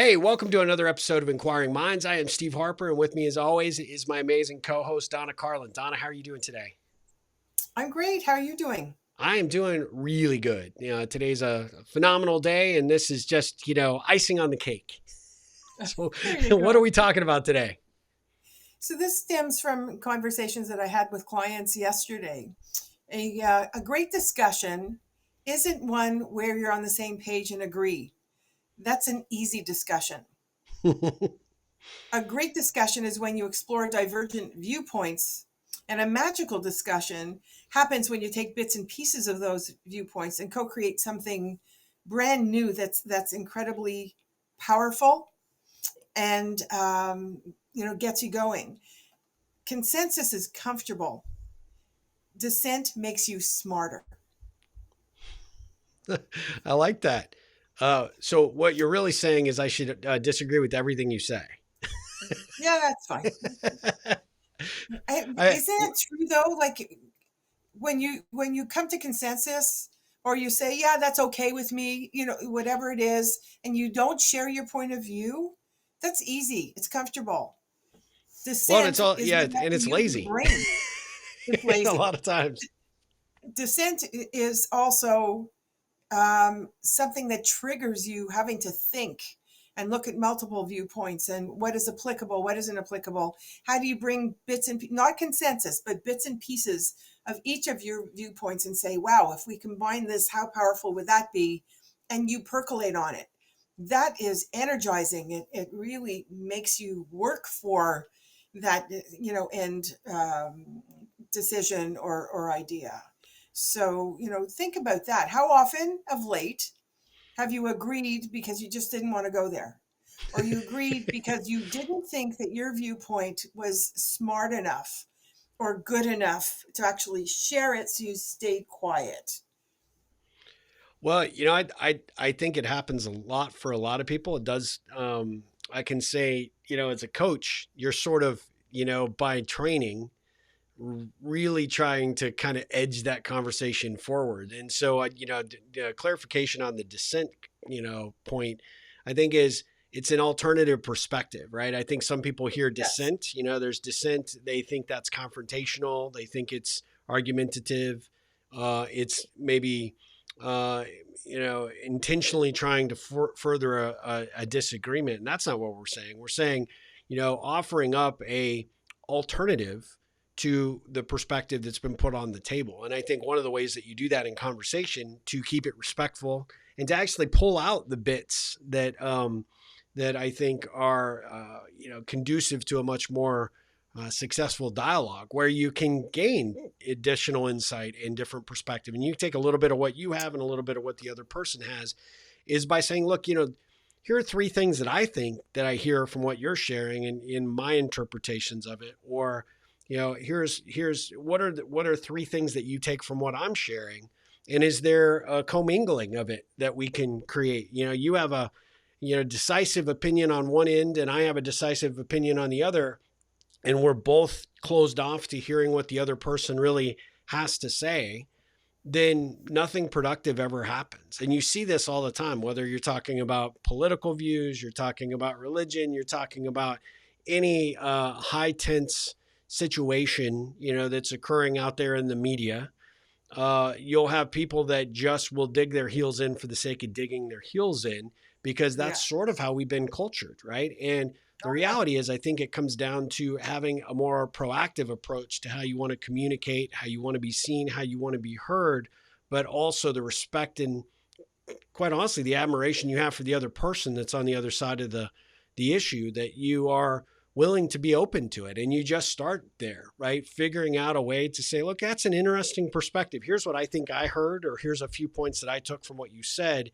Hey, welcome to another episode of Inquiring Minds. I am Steve Harper, and with me, as always, is my amazing co-host Donna Carlin. Donna, how are you doing today? I'm great. How are you doing? I am doing really good. Today's a phenomenal day, and this is just icing on the cake. So, There you what are go. we talking about today? So this stems from conversations that I had with clients yesterday. A great discussion isn't one where you're on the same page and agree. That's an easy discussion. A great discussion is when you explore divergent viewpoints, and a magical discussion happens when you take bits and pieces of those viewpoints and co-create something brand new that's incredibly powerful and gets you going. Consensus is comfortable. Dissent makes you smarter. I like that. So, what you're really saying is I should disagree with everything you say. Yeah, that's fine. I, Isn't it true though? Like when you come to consensus, or you say, "Yeah, that's okay with me," whatever it is, and you don't share your point of view, that's easy. It's comfortable. well, it's Dissent all is yeah, when you have and to it's use your lazy brain. It's a lazy. lot of times. Dissent is also something that triggers you having to think and look at multiple viewpoints and what is applicable, what isn't applicable. How do you bring not consensus, but bits and pieces of each of your viewpoints and say, wow, if we combine this, how powerful would that be? And you percolate on it. That is energizing. It really makes you work for that, end decision or idea. So, think about that. How often of late have you agreed because you just didn't want to go there? Or you agreed because you didn't think that your viewpoint was smart enough or good enough to actually share it, so you stayed quiet? Well, I think it happens a lot for a lot of people. It does. I can say, as a coach, you're sort of, by training, really trying to kind of edge that conversation forward. And so, clarification on the dissent, point, I think is it's an alternative perspective, right? I think some people hear Yes. dissent, there's dissent. They think that's confrontational. They think it's argumentative. It's maybe, uh, intentionally trying to further a disagreement. And that's not what we're saying. We're saying, offering up a alternative to the perspective that's been put on the table. And I think one of the ways that you do that in conversation to keep it respectful and to actually pull out the bits that I think are conducive to a much more successful dialogue where you can gain additional insight and different perspective. And you take a little bit of what you have and a little bit of what the other person has is by saying, look, here are three things that I think that I hear from what you're sharing and in my interpretations of it. Or, here's what are three things that you take from what I'm sharing? And is there a commingling of it that we can create? You have a decisive opinion on one end and I have a decisive opinion on the other, and we're both closed off to hearing what the other person really has to say, then nothing productive ever happens. And you see this all the time, whether you're talking about political views, you're talking about religion, you're talking about any high tense situation, that's occurring out there in the media. You'll have people that just will dig their heels in for the sake of digging their heels in because Yeah. that's sort of how we've been cultured, right? And the Oh, yeah. reality is, I think it comes down to having a more proactive approach to how you want to communicate, how you want to be seen, how you want to be heard, but also the respect and, quite honestly, the admiration you have for the other person that's on the other side of the issue, that you are willing to be open to it. And you just start there, right? Figuring out a way to say, look, that's an interesting perspective. Here's what I think I heard, or here's a few points that I took from what you said.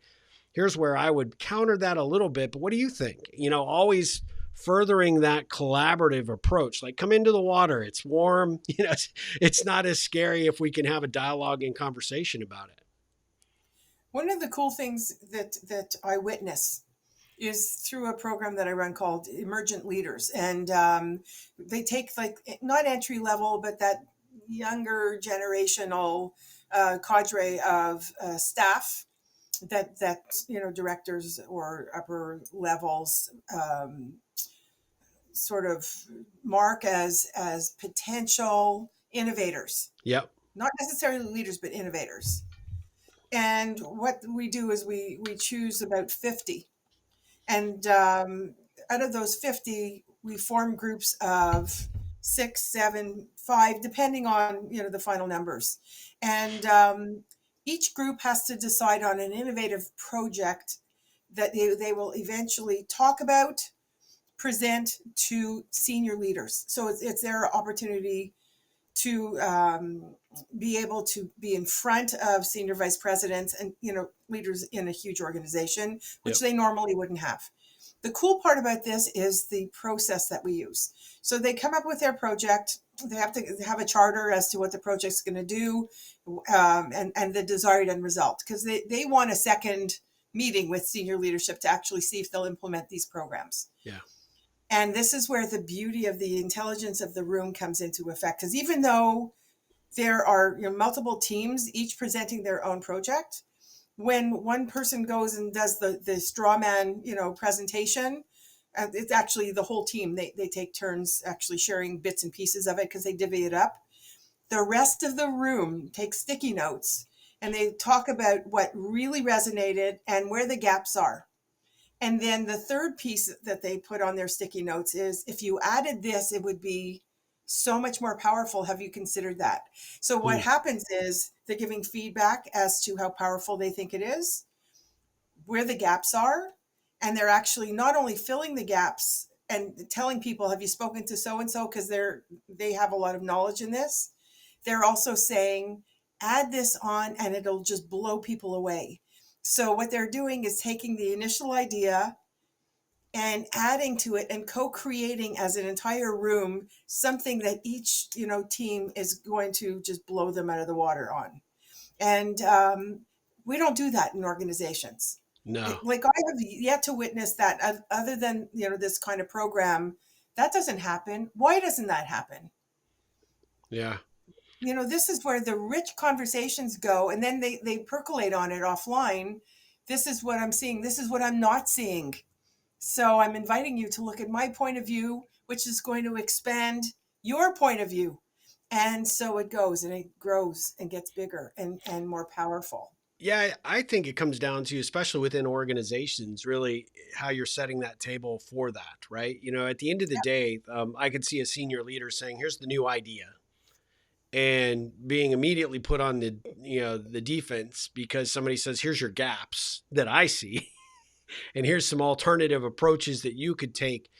Here's where I would counter that a little bit. But what do you think? Always furthering that collaborative approach. Like, come into the water. It's warm. It's not as scary if we can have a dialogue and conversation about it. One of the cool things that I witness is through a program that I run called Emergent Leaders, and they take, like, not entry level, but that younger generational cadre of staff that directors or upper levels sort of mark as potential innovators, Yep. not necessarily leaders, but innovators. And what we do is we choose about 50, and out of those 50, we form groups of 6, 7, 5, depending on the final numbers. And each group has to decide on an innovative project that they will eventually talk about, present to senior leaders. So it's their opportunity to be able to be in front of senior vice presidents and leaders in a huge organization, which Yep. they normally wouldn't have. The cool part about this is the process that we use. So they come up with their project. They have to have a charter as to what the project's going to do, and the desired end result, because they want a second meeting with senior leadership to actually see if they'll implement these programs. Yeah. And this is where the beauty of the intelligence of the room comes into effect. Because even though there are multiple teams, each presenting their own project, when one person goes and does the straw man, presentation, it's actually the whole team. They take turns actually sharing bits and pieces of it because they divvy it up. The rest of the room takes sticky notes and they talk about what really resonated and where the gaps are. And then the third piece that they put on their sticky notes is, if you added this, it would be so much more powerful. Have you considered that? So what Hmm. happens is they're giving feedback as to how powerful they think it is, where the gaps are, and they're actually not only filling the gaps and telling people, have you spoken to so and so, because they have a lot of knowledge in this. They're also saying, add this on and it'll just blow people away. So what they're doing is taking the initial idea and adding to it and co-creating as an entire room something that each team is going to just blow them out of the water on. And we don't do that in organizations. No. Like, I have yet to witness that, other than this kind of program. That doesn't happen. Why doesn't that happen? Yeah. This is where the rich conversations go, and then they percolate on it offline. This is what I'm seeing. This is what I'm not seeing. So I'm inviting you to look at my point of view, which is going to expand your point of view. And so it goes and it grows and gets bigger and more powerful. Yeah, I think it comes down to, especially within organizations, really how you're setting that table for that, right? At the end of the day, I could see a senior leader saying, "Here's the new idea," and being immediately put on the defense because somebody says, "Here's your gaps that I see, and here's some alternative approaches that you could take."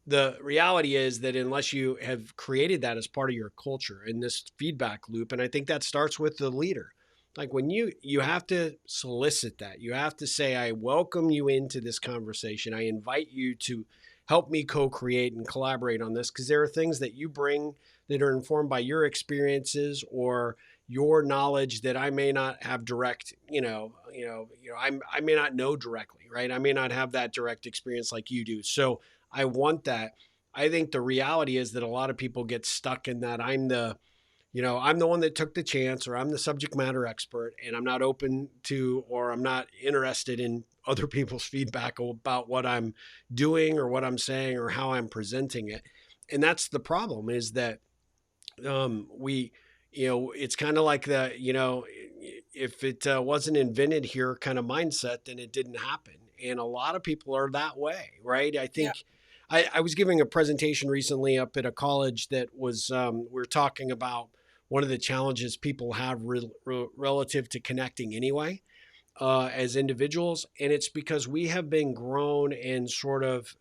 The reality is that unless you have created that as part of your culture in this feedback loop, and I think that starts with the leader, like when you have to solicit that. You have to say, I welcome you into this conversation. I invite you to help me co-create and collaborate on this, because there are things that you bring that are informed by your experiences or your knowledge that I may not have direct, I may not know directly, right? I may not have that direct experience like you do. So I want that. I think the reality is that a lot of people get stuck in that I'm the one that took the chance, or I'm the subject matter expert, and I'm not open to, or I'm not interested in other people's feedback about what I'm doing or what I'm saying or how I'm presenting it. And that's the problem, is that we, it's kind of like if it wasn't invented here kind of mindset, then it didn't happen. And a lot of people are that way, right? I Yeah. think I was giving a presentation recently up at a college that was, we were talking about one of the challenges people have relative to connecting anyway, as individuals. And it's because we have been grown and sort of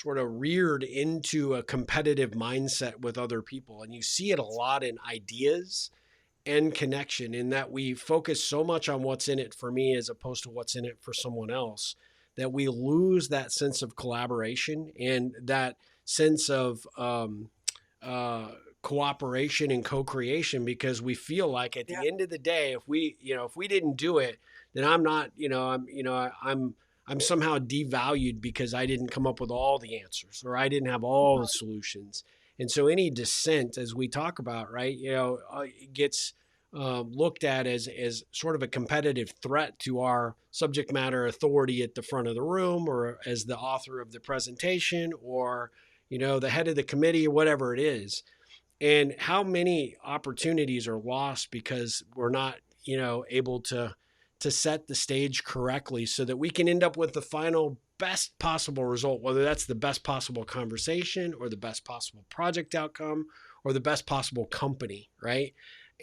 reared into a competitive mindset with other people. And you see it a lot in ideas and connection, in that we focus so much on what's in it for me as opposed to what's in it for someone else, that we lose that sense of collaboration and that sense of uh, cooperation and co-creation, because we feel like at Yeah. the end of the day, if we didn't do it, then I'm not, I'm somehow devalued because I didn't come up with all the answers, or I didn't have all the solutions. And so any dissent, as we talk about, right, it gets looked at as sort of a competitive threat to our subject matter authority at the front of the room, or as the author of the presentation, or the head of the committee, or whatever it is. And how many opportunities are lost because we're not able to set the stage correctly so that we can end up with the final best possible result, whether that's the best possible conversation or the best possible project outcome or the best possible company, right?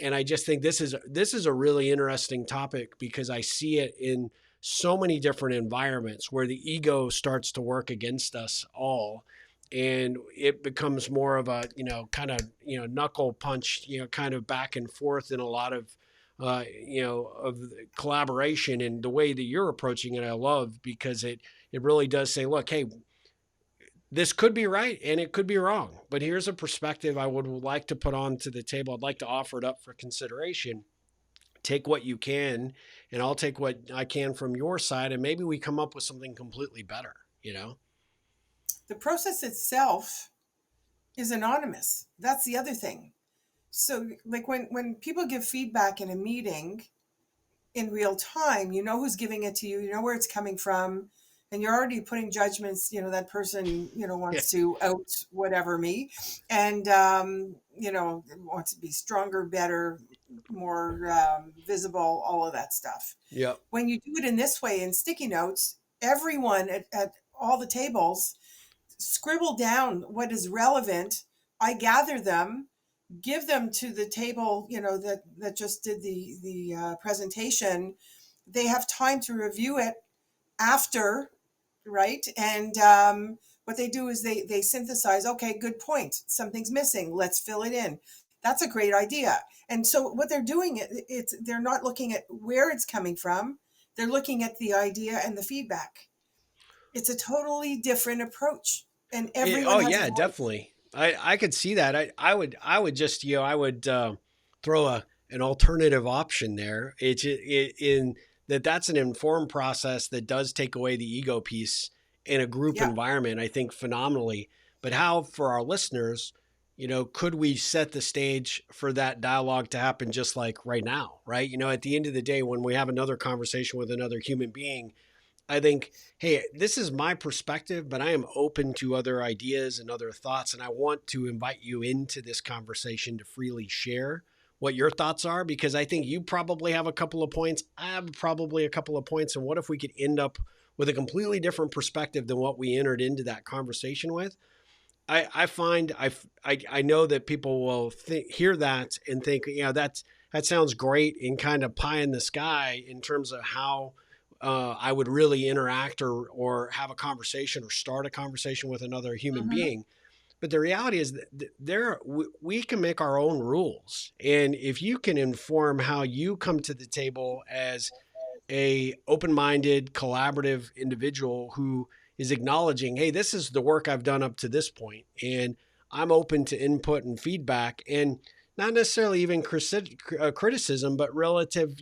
And I just think this is a really interesting topic because I see it in so many different environments where the ego starts to work against us all, and it becomes more of a kind of knuckle punch, kind of back and forth in a lot of of collaboration. And the way that you're approaching it I love, because it really does say, look, hey, this could be right and it could be wrong, but here's a perspective I would like to put onto the table. I'd like to offer it up for consideration. Take what you can, and I'll take what I can from your side, and maybe we come up with something completely better. The process itself is anonymous. That's the other thing. So like when people give feedback in a meeting in real time, you know who's giving it to you, you know where it's coming from, and you're already putting judgments, that person, Yeah. wants to out whatever me, and wants to be stronger, better, more visible, all of that stuff. Yep. When you do it in this way in sticky notes, everyone at all the tables scribble down what is relevant. I gather them, give them to the table, that just did the presentation. They have time to review it after, right? And what they do is they synthesize. Okay, good point. Something's missing. Let's fill it in. That's a great idea. And so what they're doing, they're not looking at where it's coming from. They're looking at the idea and the feedback. It's a totally different approach, and Oh everyone has a yeah, voice. definitely. I could see that. I would just I would throw an alternative option there. In that's an informed process that does take away the ego piece in a group Yeah. environment, I think, phenomenally. But how, for our listeners, could we set the stage for that dialogue to happen just like right now, right? At the end of the day, when we have another conversation with another human being, I think, hey, this is my perspective, but I am open to other ideas and other thoughts. And I want to invite you into this conversation to freely share what your thoughts are, because I think you probably have a couple of points. I have probably a couple of points. And what if we could end up with a completely different perspective than what we entered into that conversation with? I find I know that people will hear that and think, that sounds great and kind of pie in the sky in terms of how I would really interact or have a conversation or start a conversation with another human Mhm. being. But the reality is that we can make our own rules, and if you can inform how you come to the table as a open-minded, collaborative individual who is acknowledging, hey, this is the work I've done up to this point, and I'm open to input and feedback, and not necessarily even criticism, but relative,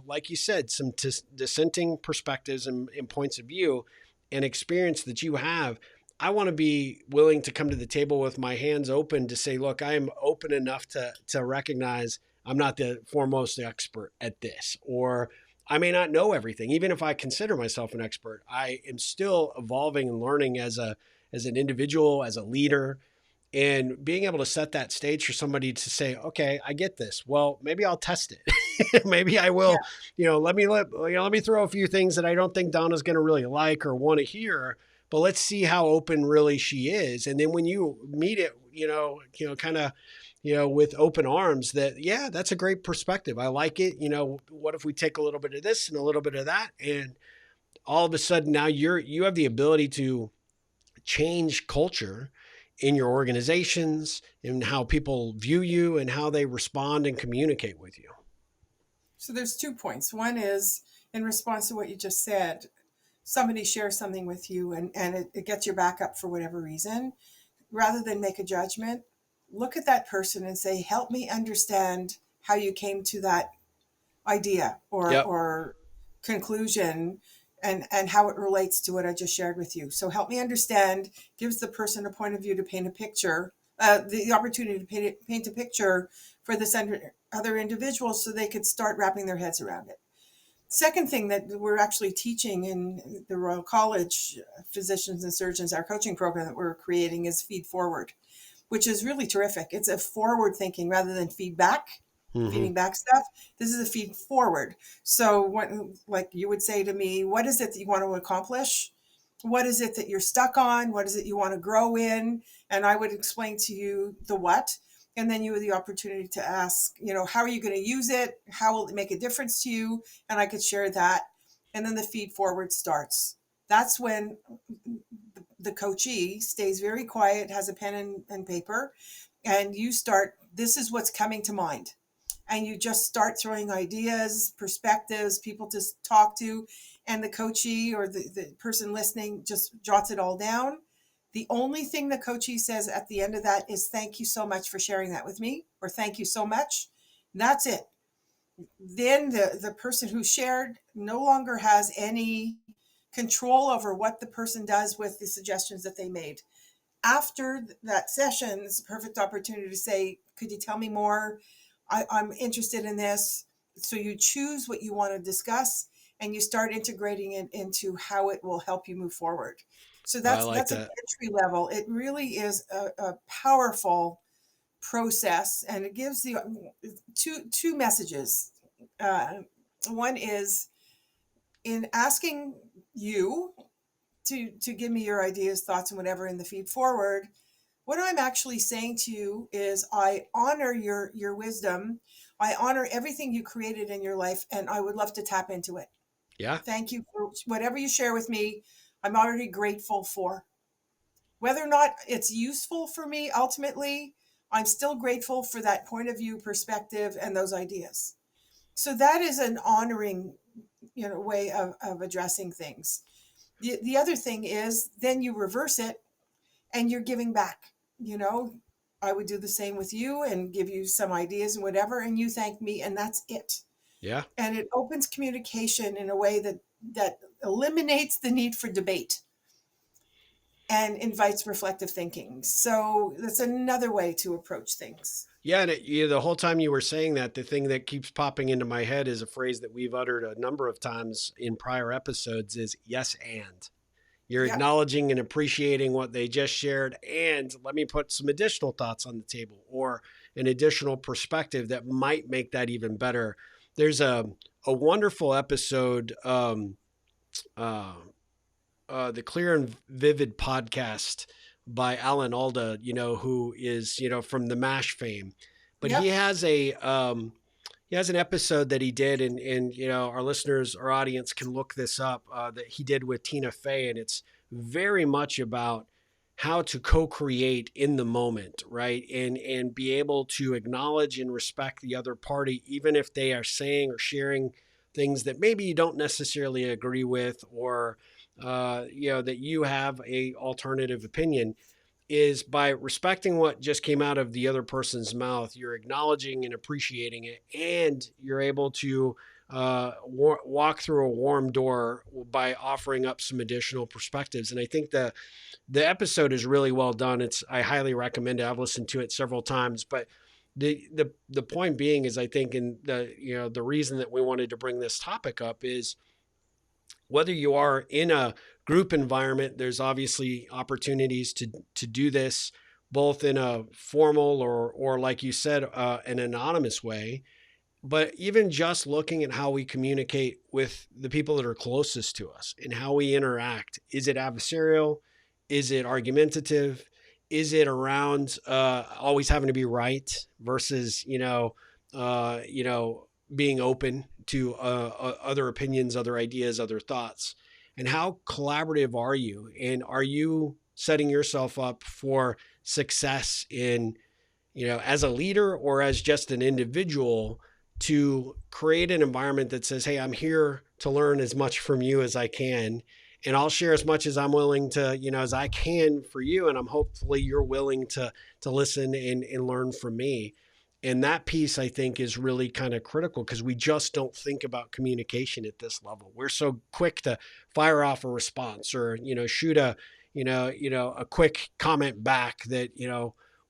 like you said, some dissenting perspectives and points of view and experience that you have. I want to be willing to come to the table with my hands open to say, look, I am open enough to recognize I'm not the foremost expert at this, or I may not know everything. Even if I consider myself an expert, I am still evolving and learning as an individual, as a leader, and being able to set that stage for somebody to say, okay, I get this. Well, maybe I'll test it. Maybe I will, Yeah. let me throw a few things that I don't think Donna's going to really like or want to hear, but let's see how open really she is. And then when you meet it, kind of, with open arms, that, yeah, that's a great perspective. I like it. What if we take a little bit of this and a little bit of that? And all of a sudden now you have the ability to change culture in your organizations and how people view you and how they respond and communicate with you. So there's 2 points. One is in response to what you just said, somebody shares something with you, and it gets your back up for whatever reason. Rather than make a judgment, look at that person and say, help me understand how you came to that idea Yep. or conclusion, and how it relates to what I just shared with you. So help me understand, gives the person a point of view to paint a picture the opportunity to paint a picture for this other individuals so they could start wrapping their heads around it. Second thing that we're actually teaching in the Royal College Physicians and Surgeons, our coaching program that we're creating, is feed forward, which is really terrific. It's a forward thinking rather than feedback, Hmm. feeding back stuff. This is a feed forward. So what, like you would say to me, what is it that you want to accomplish? What is it that you're stuck on? What is it you want to grow in? And I would explain to you the what. And then you have the opportunity to ask, how are you going to use it? How will it make a difference to you? And I could share that. And then the feed forward starts. That's when the coachee stays very quiet, has a pen and paper, and you start, this is what's coming to mind. And you just start throwing ideas, perspectives, people to talk to, and the coachee or the person listening just jots it all down. The only thing the coachee says at the end of that is thank you so much for sharing that with me, or thank you so much. And that's it. Then the person who shared no longer has any control over what the person does with the suggestions that they made. After that session, it's a perfect opportunity to say, could you tell me more? I'm interested in this. So you choose what you want to discuss and you start integrating it into how it will help you move forward. So I that's like that's an that. entry level. It really is a powerful process, and it gives the two messages. Uh, One is in asking you to give me your ideas, thoughts, and whatever in the feed forward. What I'm actually saying to you is I honor your wisdom. I honor everything you created in your life, and I would love to tap into it. Yeah. Thank you for whatever you share with me. I'm already grateful for. Whether or not it's useful for me ultimately, I'm still grateful for that point of view, perspective, and those ideas. So that is an honoring, way of addressing things. The other thing is then you reverse it and you're giving back. You know, I would do the same with you and give you some ideas and whatever, and you thank me, and that's it. Yeah. And it opens communication in a way that eliminates the need for debate and invites reflective thinking. So that's another way to approach things. Yeah, and the whole time you were saying that, the thing that keeps popping into my head is a phrase that we've uttered a number of times in prior episodes is yes and. You're Yep. acknowledging and appreciating what they just shared, and let me put some additional thoughts on the table or an additional perspective that might make that even better. There's a wonderful episode, uh, the Clear and Vivid podcast by Alan Alda, who is, from the MASH fame. But Yep. he has an episode that he did, and our listeners, our audience can look this up, that he did with Tina Fey, and it's very much about how to co-create in the moment, right? And be able to acknowledge and respect the other party, even if they are saying or sharing things that maybe you don't necessarily agree with, or that you have a alternative opinion, is by respecting what just came out of the other person's mouth. You're acknowledging and appreciating it, and you're able to walk through a warm door by offering up some additional perspectives. And I think the episode is really well done. I highly recommend it. I've listened to it several times, but the point being is, I think, in the reason that we wanted to bring this topic up is whether you are in a group environment, there's obviously opportunities to do this both in a formal or like you said, an anonymous way. But even just looking at how we communicate with the people that are closest to us and how we interact, is it adversarial? Is it argumentative? Is it around always having to be right versus being open to other opinions, other ideas, other thoughts? And how collaborative are you? And are you setting yourself up for success in, as a leader or as just an individual, to create an environment that says, hey, I'm here to learn as much from you as I can. And I'll share as much as I'm willing to, as I can for you. And I'm hopefully you're willing to listen and learn from me. And that piece, I think, is really kind of critical because we just don't think about communication at this level. We're so quick to fire off a response or, shoot a quick comment back that,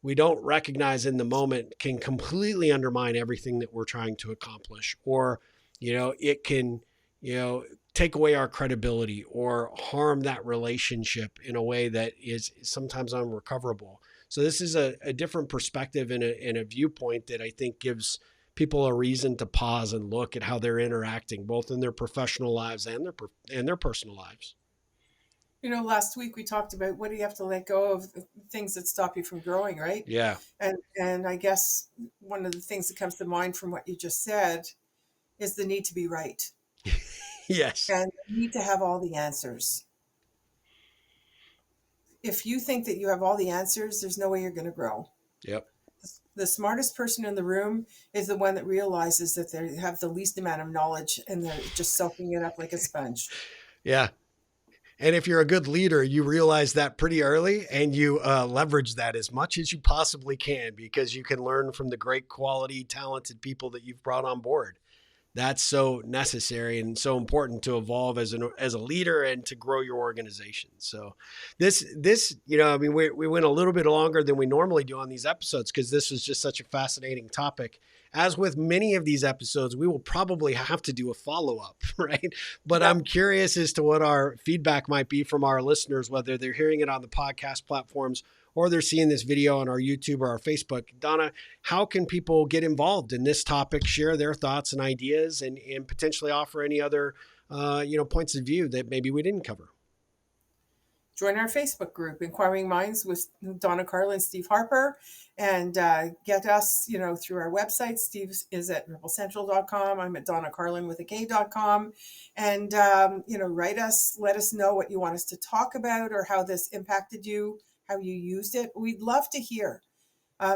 we don't recognize in the moment can completely undermine everything that we're trying to accomplish, or, it can, take away our credibility or harm that relationship in a way that is sometimes unrecoverable. So this is a different perspective and a viewpoint that I think gives people a reason to pause and look at how they're interacting, both in their professional lives and their personal lives. Last week we talked about what do you have to let go of, things that stop you from growing, right? Yeah. And I guess one of the things that comes to mind from what you just said is the need to be right Yes. and the need to have all the answers. If you think that you have all the answers, there's no way you're going to grow. Yep. The smartest person in the room is the one that realizes that they have the least amount of knowledge and they're just soaking it up like a sponge. Yeah. And if you're a good leader, you realize that pretty early, and you leverage that as much as you possibly can, because you can learn from the great quality, talented people that you've brought on board. That's so necessary and so important to evolve as a leader and to grow your organization. So this I mean, we went a little bit longer than we normally do on these episodes because this was just such a fascinating topic. As with many of these episodes, we will probably have to do a follow-up, right? But Yep. I'm curious as to what our feedback might be from our listeners, whether they're hearing it on the podcast platforms or they're seeing this video on our YouTube or our Facebook. Donna, how can people get involved in this topic, share their thoughts and ideas, and potentially offer any other, points of view that maybe we didn't cover? Join our Facebook group, Inquiring Minds with Donna Carl and Steve Harper, and get us, through our website. Steve is at rebelcentral.com. I'm at Donna Carlin with a K.com. And, write us, let us know what you want us to talk about or how this impacted you, how you used it. We'd love to hear.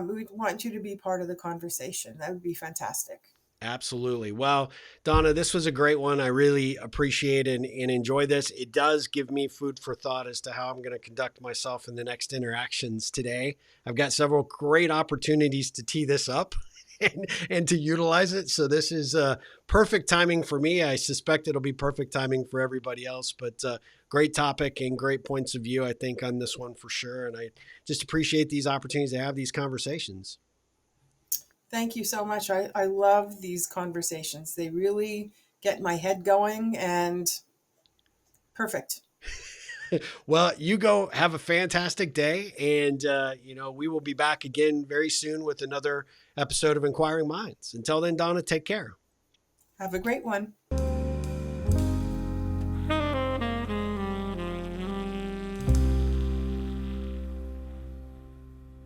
We'd want you to be part of the conversation. That would be fantastic. Absolutely. Well, Donna, this was a great one. I really appreciate and enjoy this. It does give me food for thought as to how I'm going to conduct myself in the next interactions today. I've got several great opportunities to tee this up and to utilize it. So this is perfect timing for me. I suspect it'll be perfect timing for everybody else, but great topic and great points of view, I think, on this one for sure. And I just appreciate these opportunities to have these conversations. Thank you so much. I love these conversations. They really get my head going and perfect. Well, you go have a fantastic day. And, we will be back again very soon with another episode of Inquiring Minds. Until then, Donna, take care. Have a great one.